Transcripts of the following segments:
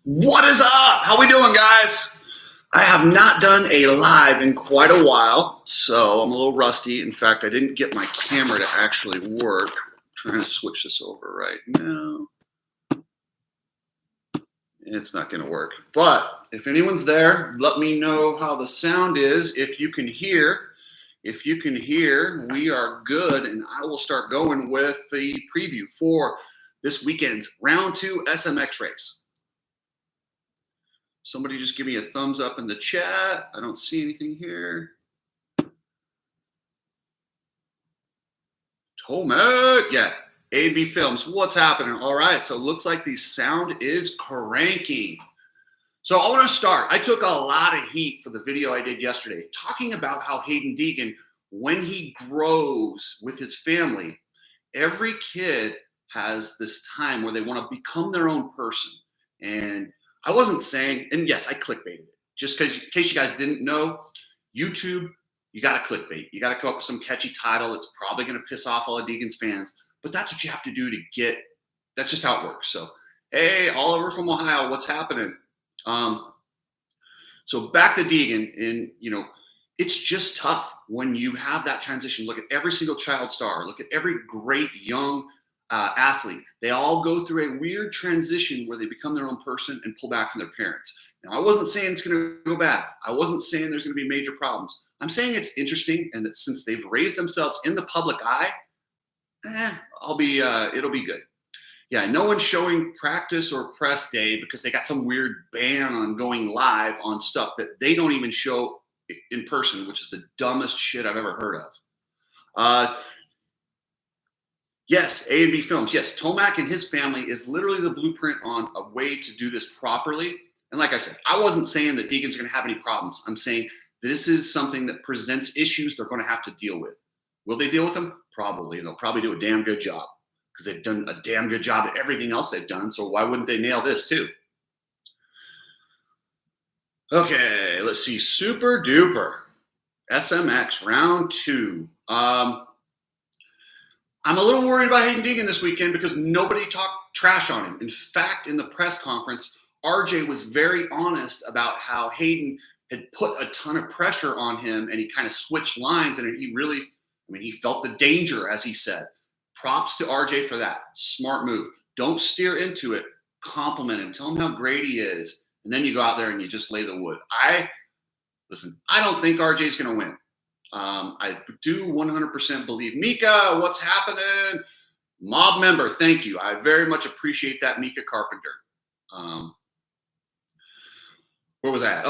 What is up? How we doing, guys? I have not done a live in quite a while, so I'm a little rusty. In fact, I didn't get my camera to actually work. I'm trying to switch this over right now. It's not going to work. But if anyone's there, let me know how the sound is. If you can hear, we are good, and I will start going with the preview for this weekend's round 2 SMX race. Somebody just give me a thumbs up in the chat. I don't see anything here. Tomek, yeah. A&B Films, what's happening? All right, so it looks like the sound is cranking. So I want to start. I took a lot of heat for the video I did yesterday, talking about how Hayden Degan, when he grows with his family, every kid has this time where they want to become their own person. And I wasn't saying, and yes, I clickbaited it. Just in case you guys didn't know, YouTube, you got to clickbait. You got to come up with some catchy title. It's probably going to piss off all of Degan's fans, but that's what you have to do to get, that's just how it works. So, hey, Oliver from Ohio, what's happening? So back to Degan, and it's just tough when you have that transition. Look at every single child star. Look at every great young athlete. They all go through a weird transition where they become their own person and pull back from their parents. Now, I wasn't saying it's going to go bad. I wasn't saying there's going to be major problems. I'm saying it's interesting, and that since they've raised themselves in the public eye, it'll be good. Yeah, no one's showing practice or press day because they got some weird ban on going live on stuff that they don't even show in person, which is the dumbest shit I've ever heard of. Yes, A&B Films. Yes, Tomek and his family is literally the blueprint on a way to do this properly. And like I said, I wasn't saying that Degan's going to have any problems. I'm saying this is something that presents issues they're going to have to deal with. Will they deal with them? Probably. They'll probably do a damn good job because they've done a damn good job at everything else they've done. So why wouldn't they nail this too? Okay, let's see. Super Duper. SMX round 2. I'm a little worried about Hayden Degan this weekend because nobody talked trash on him. In fact, in the press conference, RJ was very honest about how Hayden had put a ton of pressure on him and he kind of switched lines and he felt the danger, as he said. Props to RJ for that. Smart move. Don't steer into it. Compliment him. Tell him how great he is. And then you go out there and you just lay the wood. I don't think RJ is going to win. I do 100% believe Mika. What's happening? Mob member, thank you. I very much appreciate that, Mika Carpenter. Where was I at?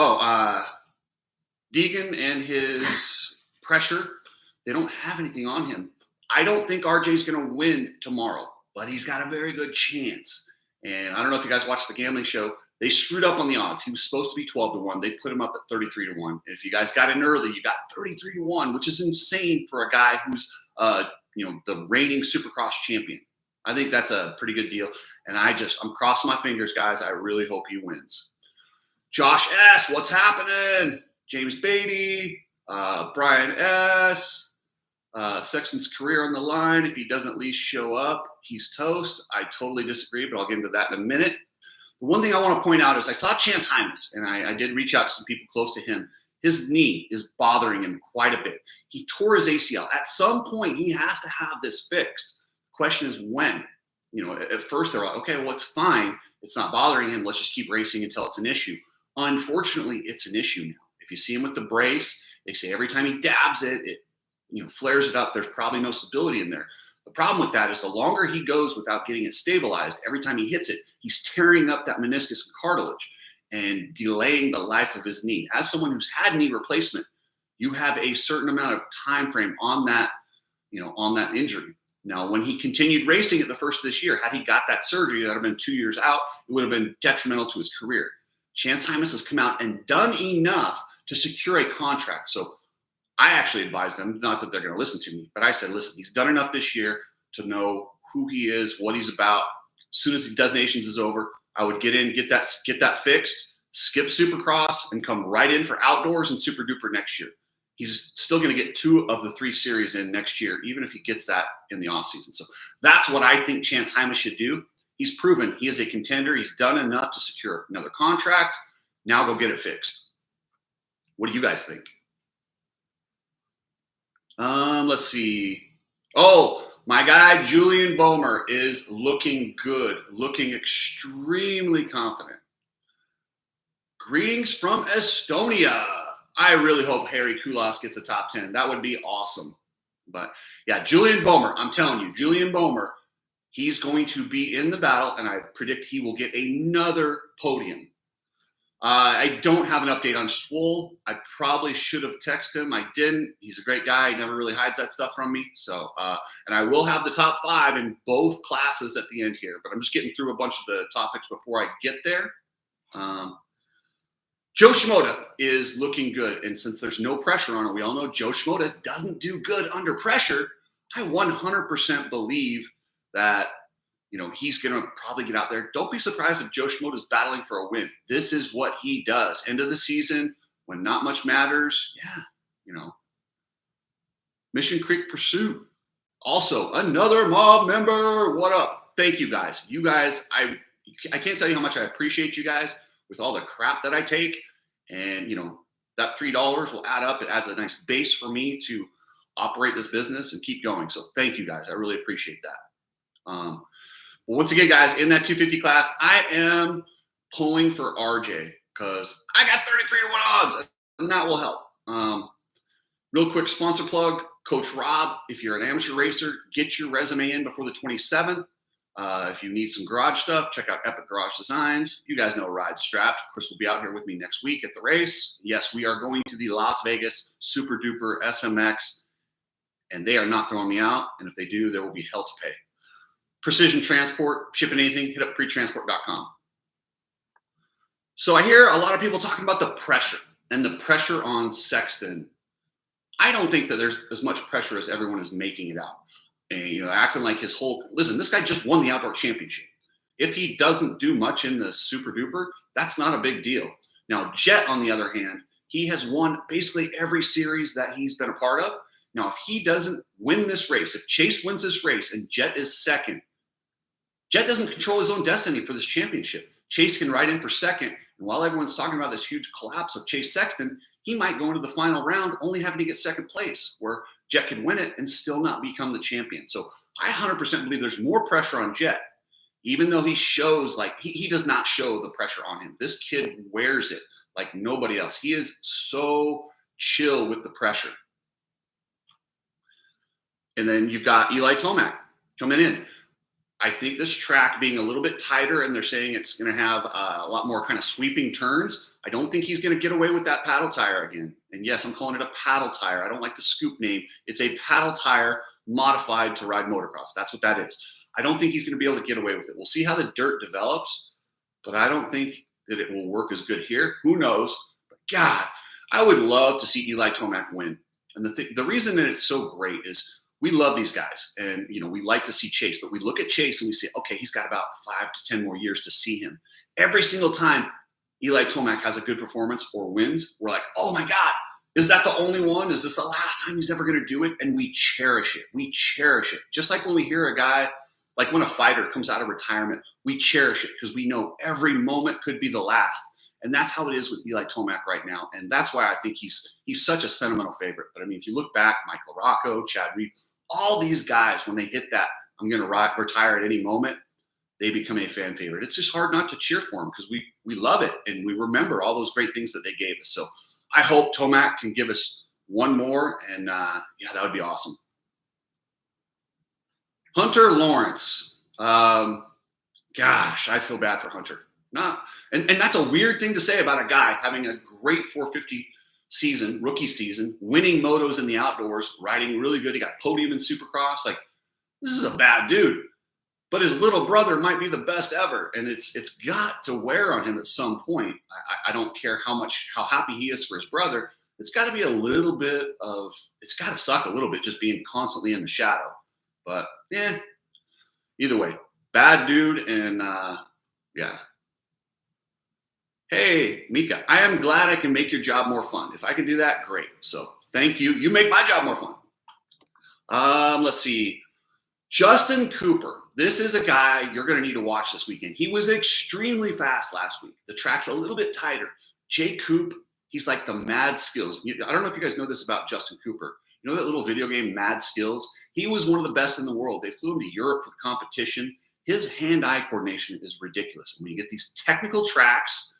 Degan and his pressure, they don't have anything on him. I don't think RJ's going to win tomorrow, but he's got a very good chance. And I don't know if you guys watched the gambling show. They screwed up on the odds. He was supposed to be 12-1. They put him up at 33-1. And if you guys got in early, you got 33-1, which is insane for a guy who's, the reigning Supercross champion. I think that's a pretty good deal. And I'm crossing my fingers, guys. I really hope he wins. Josh S., what's happening? James Batty, Brian S., Sexton's career on the line. If he doesn't at least show up, he's toast. I totally disagree, but I'll get into that in a minute. One thing I want to point out is I saw Chance Hymas, and I did reach out to some people close to him. His knee is bothering him quite a bit. He tore his ACL. At some point, he has to have this fixed. The question is when. At first they're like, okay, well, it's fine. It's not bothering him. Let's just keep racing until it's an issue. Unfortunately, it's an issue now. If you see him with the brace, they say every time he dabs it, it flares it up. There's probably no stability in there. The problem with that is the longer he goes without getting it stabilized, every time he hits it, he's tearing up that meniscus and cartilage and delaying the life of his knee. As someone who's had knee replacement, you have a certain amount of time frame on that, on that injury. Now, when he continued racing at the first of this year, had he got that surgery, that would have been 2 years out, it would have been detrimental to his career. Chance Hymas has come out and done enough to secure a contract. So I actually advised them, not that they're going to listen to me, but I said, listen, he's done enough this year to know who he is, what he's about. As soon as the Designations is over, I would get in, get that fixed, skip Supercross, and come right in for outdoors and Super Duper next year. He's still going to get 2 of the 3 series in next year, even if he gets that in the offseason. So that's what I think Chance Hymas should do. He's proven he is a contender. He's done enough to secure another contract. Now go get it fixed. What do you guys think? Let's see. Oh, my guy Julian Bower is looking good, looking extremely confident. Greetings from Estonia. I really hope Harry Kulas gets a top 10. That would be awesome. But yeah, Julian Bower, I'm telling you, Julian Bower, he's going to be in the battle, and I predict he will get another podium. I don't have an update on Swole. I probably should have texted him. I didn't. He's a great guy. He never really hides that stuff from me. So, and I will have the top 5 in both classes at the end here, but I'm just getting through a bunch of the topics before I get there. Joe Shimoda is looking good, and since there's no pressure on it, we all know Joe Shimoda doesn't do good under pressure. I 100% believe that, you know, he's going to probably get out there. Don't be surprised if Joe Shimoda is battling for a win. This is what he does. End of the season, when not much matters, yeah, you know. Mission Creek Pursuit. Also, another mob member. What up? Thank you, guys. You guys, I can't tell you how much I appreciate you guys with all the crap that I take. And, you know, that $3 will add up. It adds a nice base for me to operate this business and keep going. So thank you, guys. I really appreciate that. Well, once again, guys, in that 250 class, I am pulling for RJ because I got 33 to 1 odds, and that will help. Real quick sponsor plug, Coach Rob, if you're an amateur racer, get your resume in before the 27th. If you need some garage stuff, check out Epic Garage Designs. You guys know Ride Strapped. Chris will be out here with me next week at the race. Yes, we are going to the Las Vegas Super Duper SMX, and they are not throwing me out. And if they do, there will be hell to pay. Precision Transport, shipping anything, hit up pretransport.com. So I hear a lot of people talking about the pressure and the pressure on Sexton. I don't think that there's as much pressure as everyone is making it out. And, you know, acting like his whole, listen, this guy just won the outdoor championship. If he doesn't do much in the Super Duper, that's not a big deal. Now, Jett, on the other hand, he has won basically every series that he's been a part of. Now, if he doesn't win this race, if Chase wins this race and Jett is second, Jett doesn't control his own destiny for this championship. Chase can ride in for second. And while everyone's talking about this huge collapse of Chase Sexton, he might go into the final round only having to get second place, where Jett could win it and still not become the champion. So I 100% believe there's more pressure on Jett, even though he shows like he does not show the pressure on him. This kid wears it like nobody else. He is so chill with the pressure. And then you've got Eli Tomac coming in. I think this track being a little bit tighter, and they're saying it's going to have a lot more kind of sweeping turns. I don't think he's going to get away with that paddle tire again. And yes, I'm calling it a paddle tire. I don't like the scoop name. It's a paddle tire modified to ride motocross. That's what that is. I don't think he's going to be able to get away with it. We'll see how the dirt develops, but I don't think that it will work as good here. Who knows? But God, I would love to see Eli Tomac win. And the reason that it's so great is we love these guys, and you know we like to see Chase, but we look at Chase and we say, okay, he's got about 5 to 10 more years to see him. Every single time Eli Tomac has a good performance or wins, we're like, oh my God, is that the only one? Is this the last time he's ever going to do it? And we cherish it. We cherish it. Just like when we hear a guy, like when a fighter comes out of retirement, we cherish it because we know every moment could be the last. And that's how it is with Eli Tomac right now. And that's why I think he's such a sentimental favorite. But I mean, if you look back, Mike LaRocco, Chad Reed, all these guys, when they hit that, I'm going to retire at any moment, they become a fan favorite. It's just hard not to cheer for them because we love it and we remember all those great things that they gave us. So I hope Tomac can give us one more, and yeah, that would be awesome. Hunter Lawrence. Gosh, I feel bad for Hunter. And that's a weird thing to say about a guy having a great 450 season, rookie season, winning motos in the outdoors, riding really good. He got a podium in Supercross. Like, this is a bad dude. But his little brother might be the best ever, and it's got to wear on him at some point. I don't care how happy he is for his brother. It's got to be a little bit of, it's got to suck a little bit just being constantly in the shadow. But yeah, either way, bad dude, and yeah. Hey, Mika, I am glad I can make your job more fun. If I can do that, great. So thank you. You make my job more fun. Let's see. Justin Cooper. This is a guy you're going to need to watch this weekend. He was extremely fast last week. The track's a little bit tighter. Jay Coop, he's like the Mad Skills. I don't know if you guys know this about Justin Cooper. You know that little video game, Mad Skills? He was one of the best in the world. They flew him to Europe for the competition. His hand-eye coordination is ridiculous. And when you get these technical tracks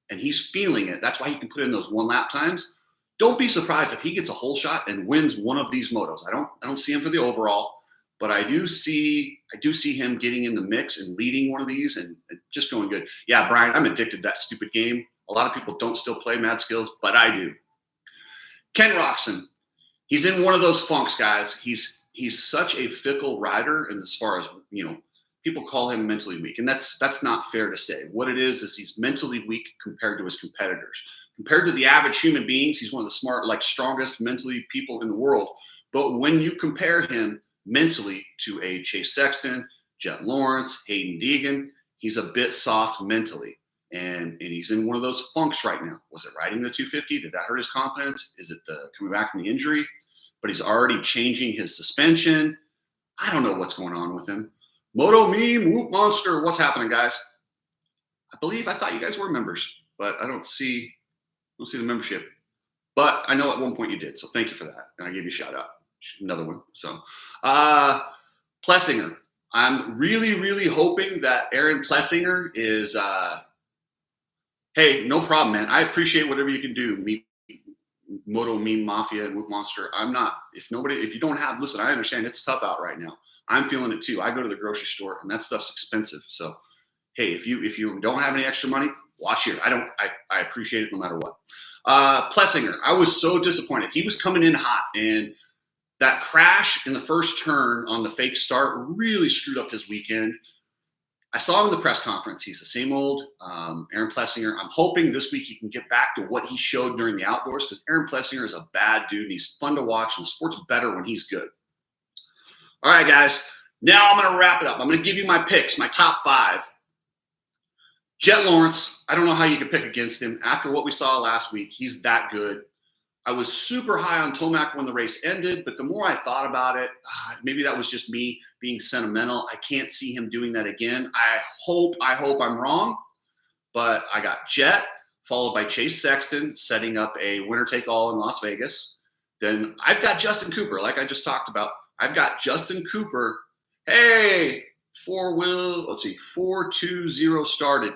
and he's feeling it, that's why he can put in those one-lap times. Don't be surprised if he gets a hole shot and wins one of these motos. I don't see him for the overall, but I do see him getting in the mix and leading one of these and just going good. Yeah, Brian, I'm addicted to that stupid game. A lot of people don't still play Mad Skills, but I do. Ken Roczen. He's in one of those funks, guys. He's such a fickle rider, and as far as, people call him mentally weak, and that's not fair to say. What it is he's mentally weak compared to his competitors. Compared to the average human beings, he's one of the smart, strongest mentally people in the world. But when you compare him mentally to a Chase Sexton, Jett Lawrence, Hayden Degan, he's a bit soft mentally. And he's in one of those funks right now. Was it riding the 250? Did that hurt his confidence? Is it the coming back from the injury? But he's already changing his suspension. I don't know what's going on with him. Moto Meme, Whoop Monster. What's happening, guys? I thought you guys were members, but I don't see the membership. But I know at one point you did, so thank you for that. And I gave you a shout out. Another one. So, Plessinger. I'm really, really hoping that Aaron Plessinger is, hey, no problem, man. I appreciate whatever you can do. Moto Meme Mafia and Whoop Monster. If you don't have, listen, I understand it's tough out right now. I'm feeling it too. I go to the grocery store and that stuff's expensive. So, hey, if you don't have any extra money, watch here. I appreciate it no matter what. Plessinger, I was so disappointed. He was coming in hot, and that crash in the first turn on the fake start really screwed up his weekend. I saw him in the press conference. He's the same old Aaron Plessinger. I'm hoping this week he can get back to what he showed during the outdoors, because Aaron Plessinger is a bad dude and he's fun to watch, and the sport's better when he's good. All right, guys. Now I'm going to wrap it up. I'm going to give you my picks, my top 5. Jett Lawrence, I don't know how you could pick against him. After what we saw last week, he's that good. I was super high on Tomac when the race ended, but the more I thought about it, maybe that was just me being sentimental. I can't see him doing that again. I hope I'm wrong, but I got Jett, followed by Chase Sexton, setting up a winner-take-all in Las Vegas. Then I've got Justin Cooper, like I just talked about. I've got Justin Cooper. Hey, 4-2-0 started.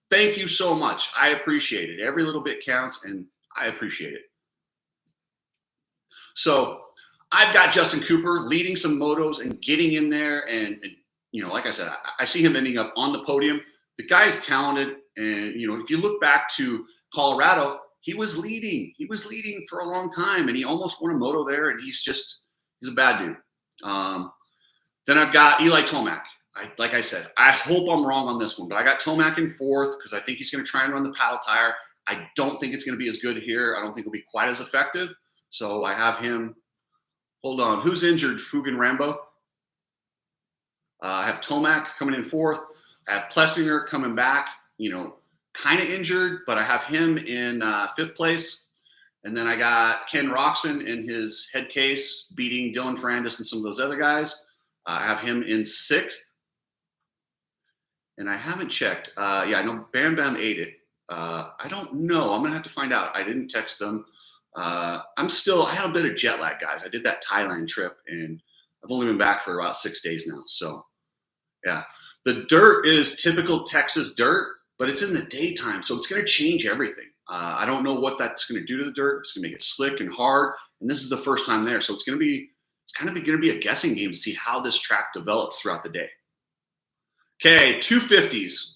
Thank you so much. I appreciate it. Every little bit counts, and I appreciate it. So I've got Justin Cooper leading some motos and getting in there. And like I said, I see him ending up on the podium. The guy's talented. And, if you look back to Colorado, he was leading. He was leading for a long time, and he almost won a moto there. And he's a bad dude. Then I've got Eli Tomac. Like I said, I hope I'm wrong on this one, but I got Tomac in 4th because I think he's going to try and run the paddle tire. I don't think it's going to be as good here. I don't think it'll be quite as effective. So I have him. Hold on. Who's injured? Fugan Rambo. I have Tomac coming in 4th. I have Plessinger coming back, kind of injured, but I have him in 5th place. And then I got Ken Roczen in his head case beating Dylan Ferrandis and some of those other guys. I have him in 6th. And I haven't checked. I know Bam Bam ate it. I don't know. I'm going to have to find out. I didn't text them. I had a bit of jet lag, guys. I did that Thailand trip, and I've only been back for about 6 days now. So, yeah. The dirt is typical Texas dirt, but it's in the daytime, so it's going to change everything. I don't know what that's going to do to the dirt. It's going to make it slick and hard, and this is the first time there, so it's kind of going to be a guessing game to see how this track develops throughout the day. Okay, 250s.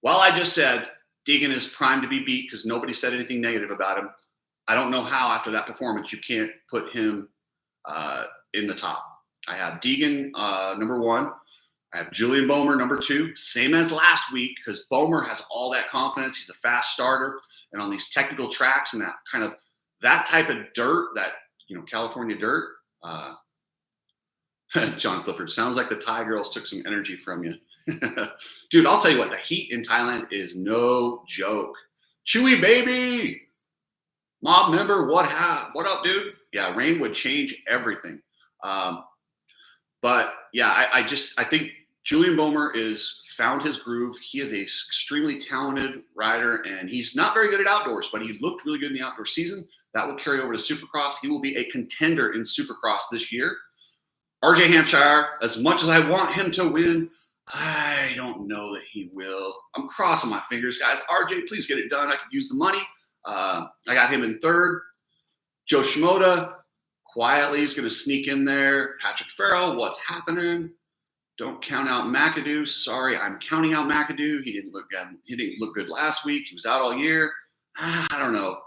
While I just said Degan is primed to be beat because nobody said anything negative about him, I don't know how after that performance you can't put him in the top. I have Degan number 1. I have Julian Bower number 2, same as last week, because Bower has all that confidence. He's a fast starter, and on these technical tracks and that type of dirt, that California dirt. John Clifford, sounds like the Thai girls took some energy from you. Dude, I'll tell you what, the heat in Thailand is no joke. Chewy baby, mob member, what up, dude? Yeah, rain would change everything. But yeah, I think Julian Bower is found his groove. He is a extremely talented rider, and he's not very good at outdoors, but he looked really good in the outdoor season. That will carry over to Supercross. He will be a contender in Supercross this year. RJ Hampshire, as much as I want him to win, I don't know that he will. I'm crossing my fingers, guys. RJ, please get it done. I could use the money. I got him in third. Joe Shimoda, quietly, is going to sneak in there. Patrick Farrell, what's happening? Don't count out McAdoo. Sorry, I'm counting out McAdoo. He didn't look good. He didn't look good last week. He was out all year. I don't know.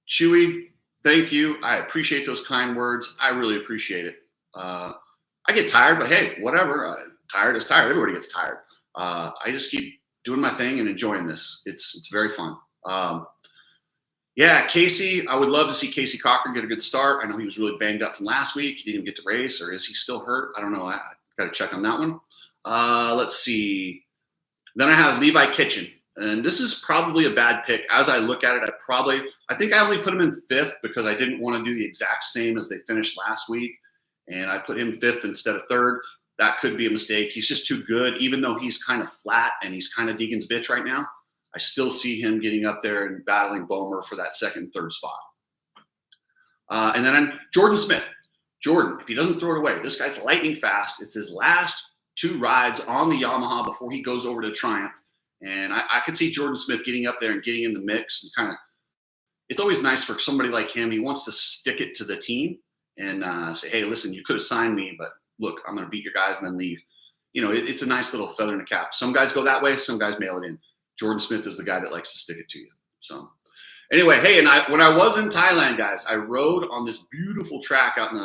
Chewy, thank you. I appreciate those kind words. I really appreciate it. I get tired, but hey, whatever. Tired is tired. Everybody gets tired. I just keep doing my thing and enjoying this. It's very fun. Yeah, Casey, I would love to see Casey Cochran get a good start. I know he was really banged up from last week. He didn't get to race, or is he still hurt? I don't know. I got to check on that one. Let's see. Then I have Levi Kitchen. And this is probably a bad pick. As I look at it, I think I only put him in fifth because I didn't want to do the exact same as they finished last week. And I put him fifth instead of third. That could be a mistake. He's just too good. Even though he's kind of flat and he's kind of Degan's bitch right now, I still see him getting up there and battling Bomer for that second and third spot. And then I'm Jordan Smith. Jordan, if he doesn't throw it away, this guy's lightning fast. It's his last 2 rides on the Yamaha before he goes over to Triumph. And I could see Jordan Smith getting up there and getting in the mix and kind of, it's always nice for somebody like him. He wants to stick it to the team and say, hey, listen, you could have signed me, but look, I'm going to beat your guys and then leave. You know, it's a nice little feather in the cap. Some guys go that way. Some guys mail it in. Jordan Smith is the guy that likes to stick it to you. So anyway, hey, and when I was in Thailand, guys, I rode on this beautiful track out in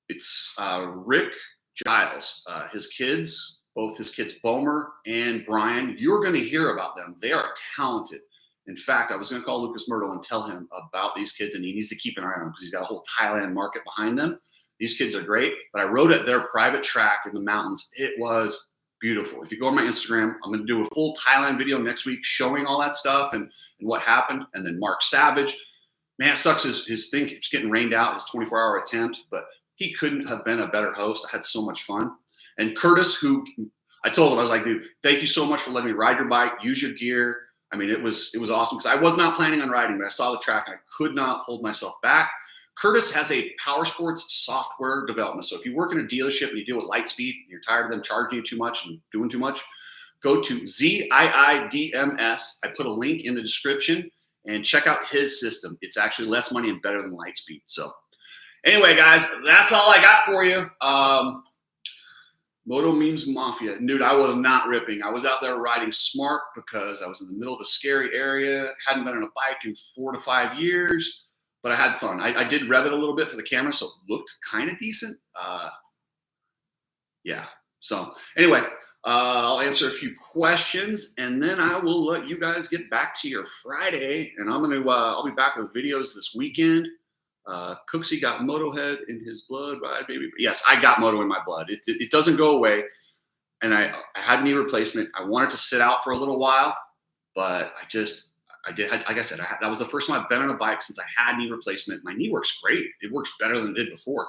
it's Rick Giles, his kids, both his kids, Bomer and Brian. You're going to hear about them. They are talented. In fact, I was going to call Lucas Myrtle and tell him about these kids, and he needs to keep an eye on them because he's got a whole Thailand market behind them. These kids are great, but I rode at their private track in the mountains. It was beautiful. If you go on my Instagram, I'm going to do a full Thailand video next week showing all that stuff and what happened. And then Mark Savage, man, it sucks. His thing keeps getting rained out, his 24-hour attempt, but he couldn't have been a better host. I had so much fun. And Curtis, who I told him, I was like, dude, thank you so much for letting me ride your bike, use your gear. I mean, it was awesome because I was not planning on riding, but I saw the track and I could not hold myself back. Curtis has a Powersports Software development. So if you work in a dealership and you deal with Lightspeed and you're tired of them charging you too much and doing too much, go to ZIIDMS. I put a link in the description and check out his system. It's actually less money and better than Lightspeed. So anyway, guys, that's all I got for you. Moto means mafia. Dude, I was not ripping. I was out there riding smart because I was in the middle of a scary area. Hadn't been on a bike in 4 to 5 years. But I had fun. I did rev it a little bit for the camera, so it looked kind of decent. Yeah. So anyway, I'll answer a few questions, and then I will let you guys get back to your Friday. And I'll be back with videos this weekend. Cooksey got Motohead in his blood, right, baby? Yes, I got Moto in my blood. It doesn't go away. And I had knee replacement. I wanted to sit out for a little while, but I did, like I said, that was the first time I've been on a bike since I had knee replacement. My knee works great. It works better than it did before.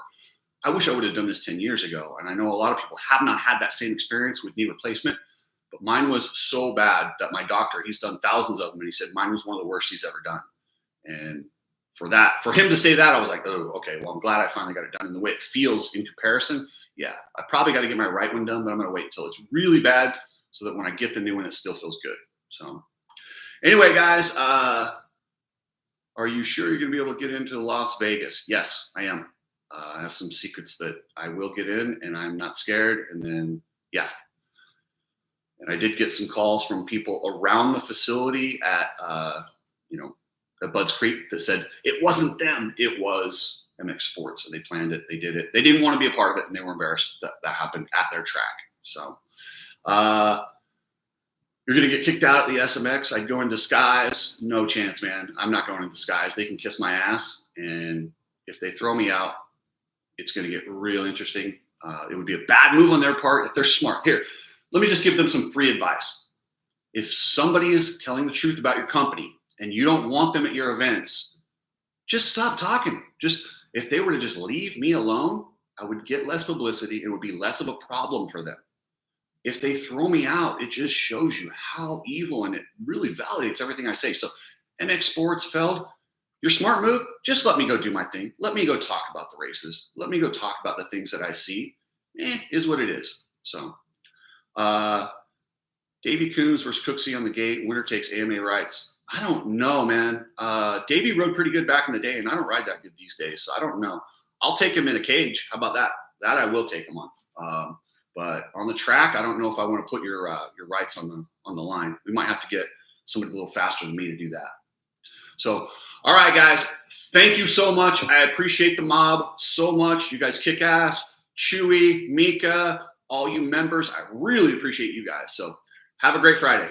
I wish I would have done this 10 years ago. And I know a lot of people have not had that same experience with knee replacement, but mine was so bad that my doctor, he's done thousands of them, and he said mine was one of the worst he's ever done. And for him to say that, I was like, oh, okay, well, I'm glad I finally got it done. And the way it feels in comparison, yeah, I probably got to get my right one done, but I'm going to wait until it's really bad so that when I get the new one, it still feels good. So anyway, guys, are you sure you're going to be able to get into Las Vegas? Yes, I am. I have some secrets that I will get in, and I'm not scared. And then, yeah. And I did get some calls from people around the facility at Budds Creek that said it wasn't them. It was MX Sports. And they planned it. They did it. They didn't want to be a part of it, and they were embarrassed that happened at their track. So, you're going to get kicked out at the SMX. I'd go in disguise. No chance, man. I'm not going in disguise. They can kiss my ass. And if they throw me out, it's going to get real interesting. It would be a bad move on their part if they're smart. Here, let me just give them some free advice. If somebody is telling the truth about your company and you don't want them at your events, just stop talking. Just If they were to just leave me alone, I would get less publicity. It would be less of a problem for them. If they throw me out, it just shows you how evil, and it really validates everything I say. So MX Sports, Feld, your smart move, just let me go do my thing. Let me go talk about the races. Let me go talk about the things that I see. Is what it is. So Davey Coombs versus Cooksey on the gate. Winner takes AMA rights. I don't know, man. Davey rode pretty good back in the day, and I don't ride that good these days, so I don't know. I'll take him in a cage. How about that? That I will take him on. But on the track, I don't know if I want to put your rights on the line. We might have to get somebody a little faster than me to do that. So, all right, guys. Thank you so much. I appreciate the mob so much. You guys kick ass. Chewy, Mika, all you members. I really appreciate you guys. So have a great Friday.